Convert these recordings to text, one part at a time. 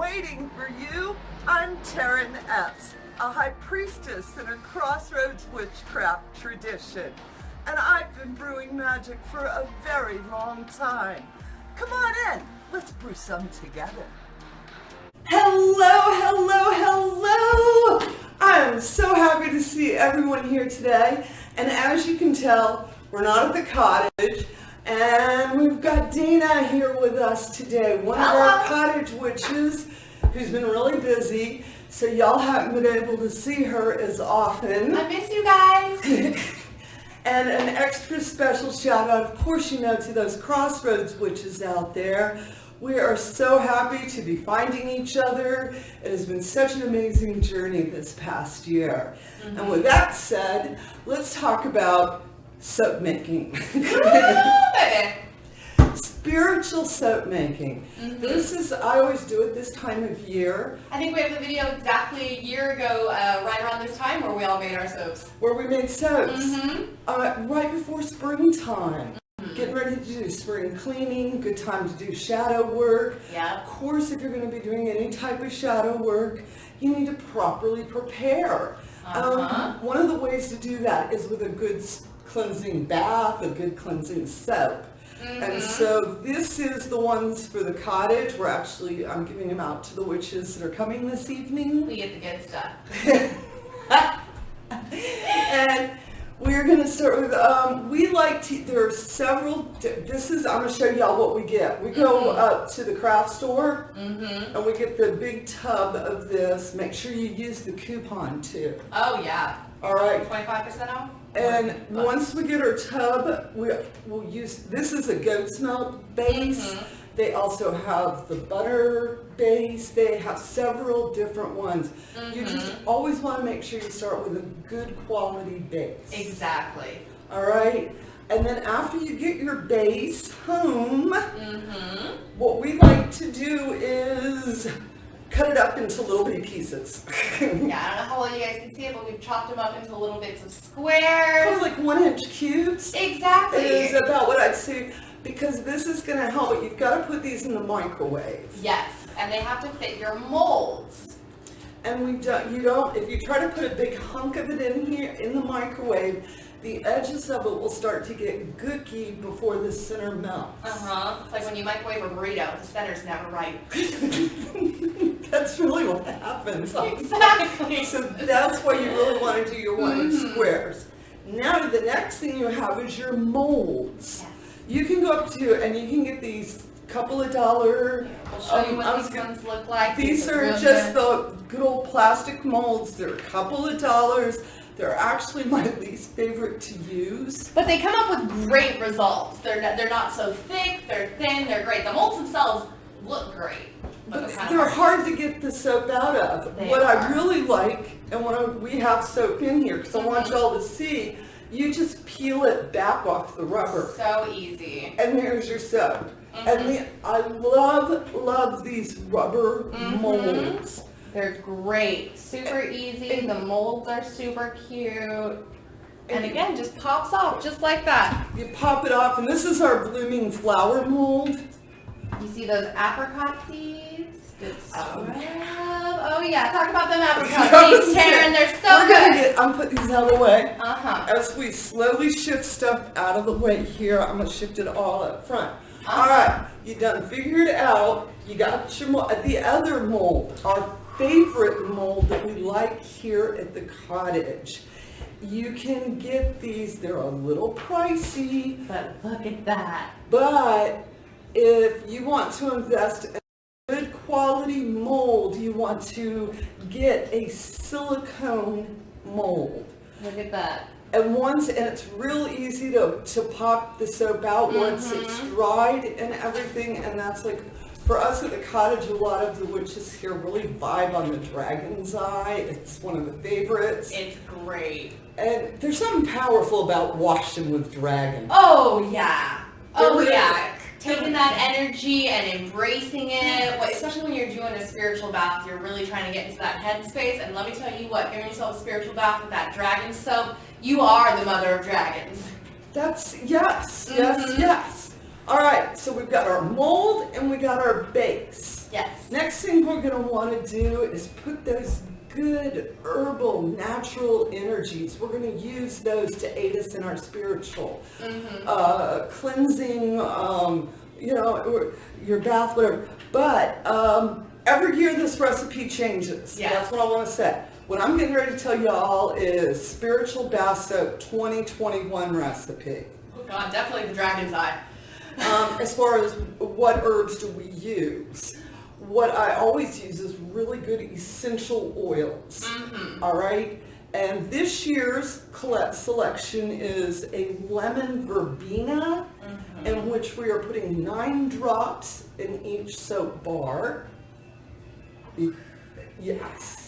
waiting for you. I'm Taren S, a High Priestess in a Crossroads Witchcraft Tradition. And I've been brewing magic for a very long time. Come on in, let's brew some together. Hello, hello, hello! I'm so happy to see everyone here today. And as you can tell, we're not at the cottage. And we've got Dana here with us today, one of our cottage witches who's been really busy. So y'all haven't been able to see her as often. I miss you guys. And an extra special shout out, of course, you know, to those Crossroads witches out there. We are so happy to be finding each other. It has been such an amazing journey this past year. Mm-hmm. And with that said, let's talk about soap making. Spiritual soap making. Mm-hmm. This is, I always do it this time of year. I think we have a video exactly a year ago, right around this time, where we all made our soaps. Where we made soaps. Mm-hmm. Right before springtime. Mm-hmm. Getting ready to do spring cleaning, good time to do shadow work. Yeah. Of course, if you're going to be doing any type of shadow work, you need to properly prepare. One of the ways to do that is with a good cleansing bath, a good cleansing soap. Mm-hmm. And so this is the ones for the cottage. I'm giving them out to the witches that are coming this evening. We get the good stuff. And we're going to start with, there are several, I'm going to show y'all what we get. We go up to the craft store and we get the big tub of this. Make sure you use the coupon too. Oh yeah. All right. 25% off? And once we get our tub, we'll use, this is a goat's milk base. Mm-hmm. They also have the butter base. They have several different ones. Mm-hmm. You just always want to make sure you start with a good quality base. Exactly. All right. And then after you get your base home, what we like to do is cut it up into little bitty pieces. Yeah, I don't know how well you guys can see it, but we've chopped them up into little bits of squares. Kind of like 1-inch cubes. Exactly. Is about what I'd say, because this is going to help. You've got to put these in the microwave. Yes, and they have to fit your molds. And if you try to put a big hunk of it in here in the microwave, the edges of it will start to get gooky before the center melts. It's like when you microwave a burrito, the center's never right. That's really what happens. Exactly. So that's why you really want to do your 1-inch squares. Now the next thing you have is your molds. Yes. You can go up to, and you can get these couple of $. We'll show you what these ones look like. These are just the good old plastic molds. They're a couple of $. They're actually my least favorite to use. But they come up with great results. They're not so thick, they're thin, they're great. The molds themselves look great. But they're hard to get the soap out of. I really like, and we have soap in here, because I want y'all to see, you just peel it back off the rubber. So easy. And there's your soap. And I love these rubber molds. They're great. Super easy. The molds are super cute. And again, just pops off just like that. You pop it off, and this is our blooming flower mold. You see those apricot seeds? Good stuff. Oh yeah, talk about them apricot seeds, Karen. They're so good. I'm putting these out of the way. As we slowly shift stuff out of the way here, I'm going to shift it all up front. All right, you done figured out. You got your mold. The other mold, our favorite mold that we like here at the cottage. You can get these. They're a little pricey. But look at that. But if you want to invest in a good quality mold, you want to get a silicone mold. Look at that. And it's real easy to pop the soap out once it's dried and everything. And that's like, for us at the cottage, a lot of the witches here really vibe on the dragon's eye. It's one of the favorites. It's great. And there's something powerful about washing with dragon. Oh yeah. Yeah. Taking that energy and embracing it, especially when you're doing a spiritual bath, you're really trying to get into that headspace. And let me tell you what, giving yourself a spiritual bath with that dragon soap, you are the mother of dragons. Yes. All right, so we've got our mold and we got our base. Yes. Next thing we're going to want to do is put those good herbal natural energies. We're going to use those to aid us in our spiritual cleansing, your bath, whatever. But every year this recipe changes. Yes. That's what I want to say. What I'm getting ready to tell y'all is Spiritual Bath Soap 2021 recipe. Oh God, definitely the dragon's eye. As far as what herbs do we use, what I always use is really good essential oils. All right, and this year's selection is a lemon verbena, in which we are putting 9 drops in each soap bar. Yes.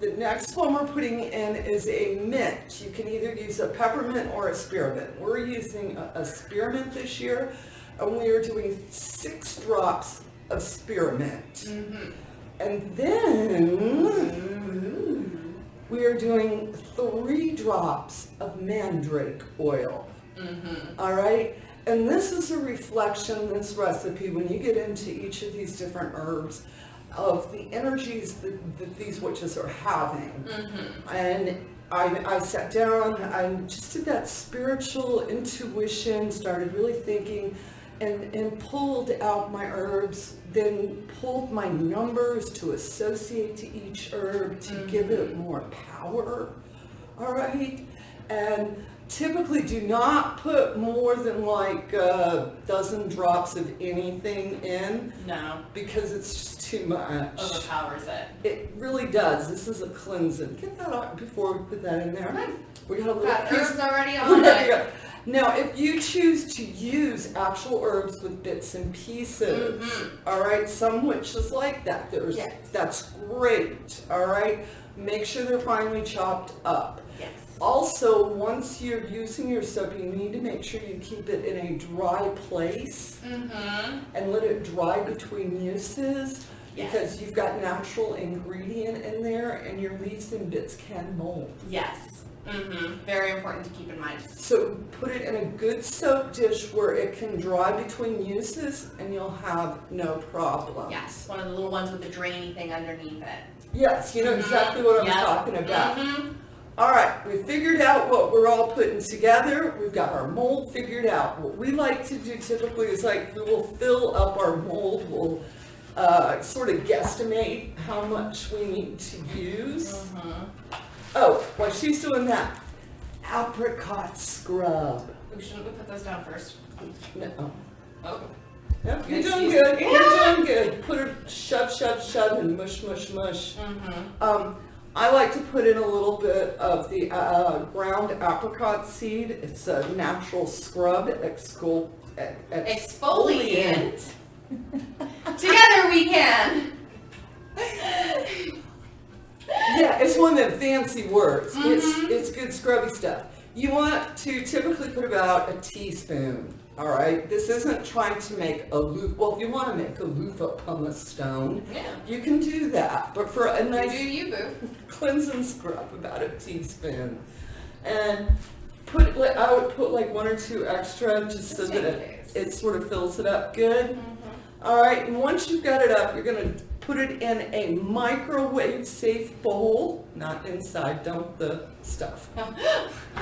The next one we're putting in is a mint. You can either use a peppermint or a spearmint. We're using a spearmint this year, and we are doing 6 drops of spearmint. And then we are doing 3 drops of mandrake oil. All right? And this is a reflection, this recipe, when you get into each of these different herbs, of the energies that these witches are having. And I sat down, I just did that spiritual intuition, started really thinking, and pulled out my herbs, then pulled my numbers to associate to each herb to give it more power. All right? And typically do not put more than like a dozen drops of anything in. No. Because it's just too much. Overpowers it. It really does. This is a cleansing. Get that out before we put that in there. Okay. We got a little herbs already on it. Now, if you choose to use actual herbs with bits and pieces, all right, some witches like that. That's great, all right? Make sure they're finely chopped up. Yes. Also, once you're using your soap, you need to make sure you keep it in a dry place and let it dry between uses because you've got natural ingredient in there and your leaves and bits can mold. Yes. Very important to keep in mind. So put it in a good soap dish where it can dry between uses and you'll have no problem. Yes, one of the little ones with the drainy thing underneath it. Yes, you know exactly what I'm talking about. All right, we figured out what we're all putting together. We've got our mold figured out. What we like to do typically is like we will fill up our mold. We'll sort of guesstimate how much we need to use. Oh, while she's doing that, apricot scrub. Shouldn't we put those down first? No. Oh. Yep, you're doing good. You're doing good. Put it shove, and mush. I like to put in a little bit of the ground apricot seed. It's a natural scrub, exfoliant. Together we can. Yeah, it's one of the fancy words. It's good scrubby stuff. You want to typically put about a teaspoon. All right, this isn't trying to make a loofah. Well, if you want to make a loofah pumice stone, you can do that. But for a nice cleansing scrub, about a teaspoon, and I would put like 1 or 2 extra just so that it sort of fills it up good. All right, and once you've got it up, you're going to put it in a microwave safe bowl, not inside. Dump the stuff.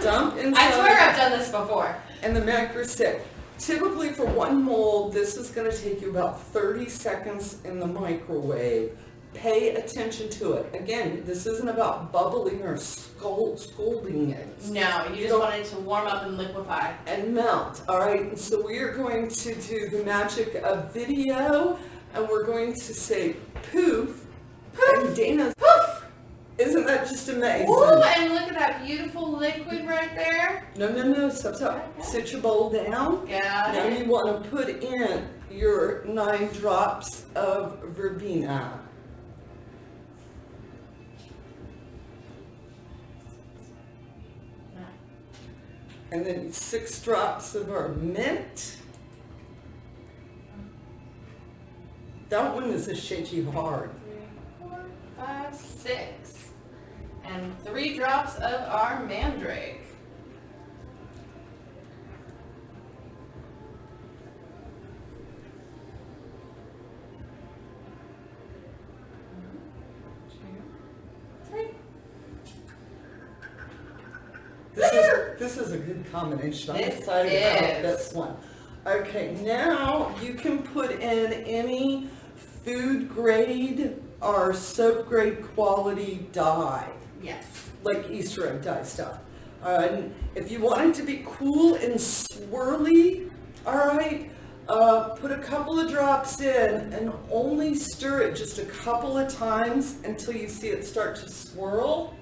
Dump inside. I swear I've done this before. And the microwave. Typically for one mold, this is going to take you about 30 seconds in the microwave. Pay attention to it. Again, this isn't about bubbling or scalding it. No, you just want it to warm up and liquefy. And melt, all right? And so we are going to do the magic of video, and we're going to say poof, and Dana's poof. Isn't that just amazing? Ooh, and look at that beautiful liquid right there. No, stop. Okay. Sit your bowl down. Yeah. Now you want to put in your 9 drops of verbena. And then 6 drops of our mint. That one is a shaky hard. 3, 4, 5, 6. And 3 drops of our mandrake. This is a good combination. I'm This excited about is. this one. Okay, now you can put in any food grade or soap grade quality dye, Yes. like Easter egg dye stuff. And if you want it to be cool and swirly, all right, put a couple of drops in and only stir it just a couple of times until you see it start to swirl.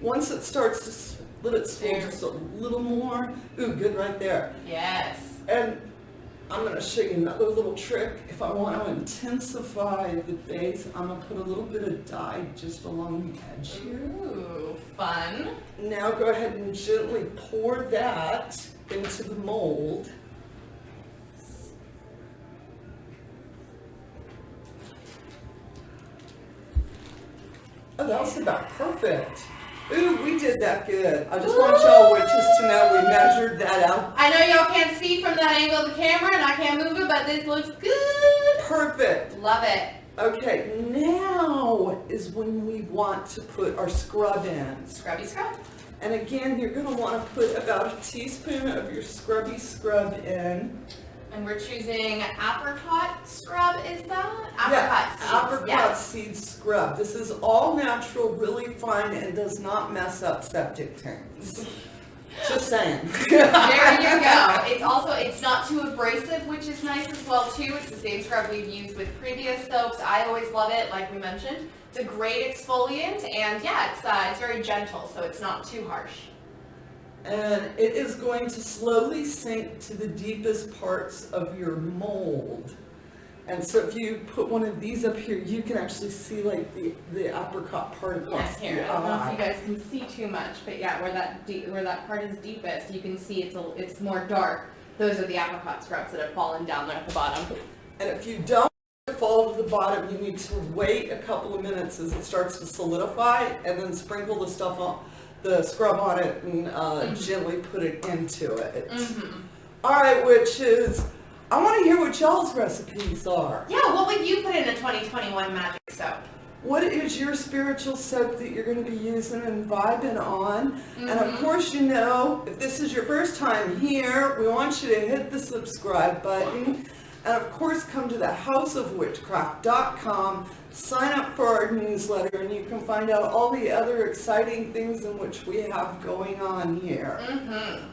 Once it starts to let it swirl just a little more. Ooh, good right there. Yes. And I'm going to show you another little trick. If I want to intensify the base, I'm going to put a little bit of dye just along the edge here. Ooh, fun. Now go ahead and gently pour that into the mold. Oh, that was about perfect. Ooh, we did that good. I just want y'all witches to know we measured that out. I know y'all can't see from that angle of the camera and I can't move it, but this looks good. Perfect. Love it. Okay, now is when we want to put our scrub in. Scrubby scrub. And again, you're going to want to put about a teaspoon of your scrubby scrub in. And we're choosing apricot scrub, is that? Yeah, Apricot seeds. apricot Yes. seed scrub. This is all natural, really fine, and does not mess up septic tanks. Just saying. There you go. It's not too abrasive, which is nice as well too. It's the same scrub we've used with previous soaps. I always love it, like we mentioned. It's a great exfoliant, and yeah, it's very gentle, so it's not too harsh. And it is going to slowly sink to the deepest parts of your mold. And so if you put one of these up here, you can actually see like the apricot part across Yes, here. the I don't know if eye. you guys can see too much, but yeah, where that part is deepest, you can see it's more dark. Those are the apricot scrubs that have fallen down there at the bottom. And if you don't fall to the bottom, you need to wait a couple of minutes as it starts to solidify, and then sprinkle the stuff on, the scrub on it, and gently put it into it. All right, witches, I want to hear what y'all's recipes are. Yeah, what would you put in a 2021 magic soap? What is your spiritual soap that you're going to be using and vibing on? And of course, you know, if this is your first time here, we want you to hit the subscribe button. And of course, come to the houseofwitchcraft.com, sign up for our newsletter, and you can find out all the other exciting things in which we have going on here.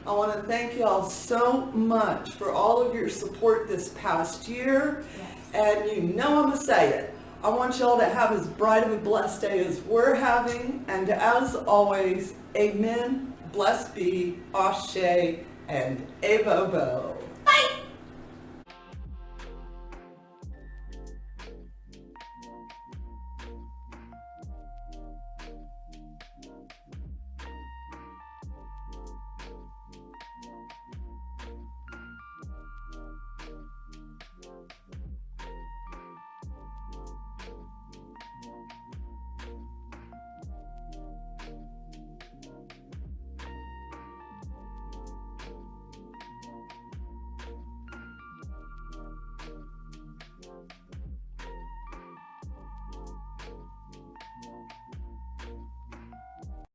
I want to thank y'all so much for all of your support this past year. And you know I'm going to say it. I want y'all to have as bright of a blessed day as we're having. And as always, amen, blessed be, ashe, and avobo.